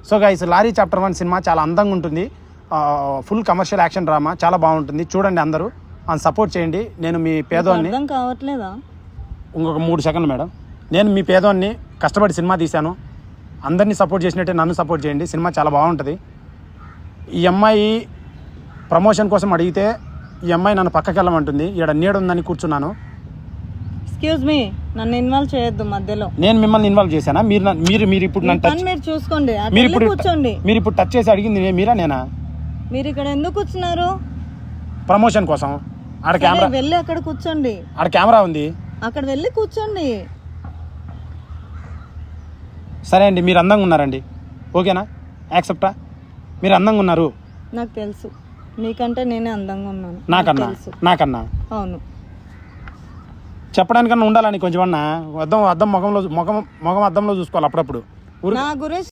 So guys lorry chapter 1 cinema చాలా అందంగా ఉంటుంది, ఫుల్ కమర్షియల్ యాక్షన్ డ్రామా, చాలా బాగుంటుంది. చూడండి అందరూ, సపోర్ట్ చేయండి. నేను మీ పేదోన్ని, అర్థం కావట్లేదా? ఇంకొక 3 సెకండ్లు మేడం. నేను మీ పేదోన్ని కష్టపడి సినిమా తీశాను. అందరినీ సపోర్ట్ చేసినట్టే నన్ను సపోర్ట్ చేయండి. సినిమా చాలా బాగుంటుంది. ఈ అమ్మాయి ప్రమోషన్ కోసం అడిగితే ఈ అమ్మాయి నన్ను పక్కకి వెళ్ళమంటుంది. ఇక్కడ నీడ ఉందని కూర్చున్నాను. ఎక్స్క్యూజ్ మీ, నన్ను ఇన్వాల్వ్ చేయొద్దు మధ్యలో. నేను మిమ్మల్ని ఇన్వాల్వ్ చేశానా? మీరు ఇప్పుడు నన్ను టచ్, మీరు చూసుకోండి, కూర్చోండి. మీరు ఇప్పుడు టచ్ చేసి అడిగింది మీరా నేనా? మీరు ఇక్కడ ఎందుకు కూర్చున్నారు? ప్రమోషన్ కోసం. ఆడ కెమెరా, వెళ్ళి అక్కడ కూర్చోండి. ఆడ కెమెరా ఉంది, అక్కడ వెళ్ళి కూర్చోండి. సరే అండి, మీరు అందంగా ఉన్నారండి, ఓకేనా? యాక్సెప్టా? మీరు అందంగా ఉన్నారు, నాకు తెలుసు. మీకంటే నేనే అందంగా ఉన్నాను. నాకన్నా అవును. చెప్పడానికన్నా ఉండాలని కొంచెం అన్నా. అద్దం ముఖం అద్దంలో చూసుకోవాలి అప్పుడప్పుడు. నా గురించి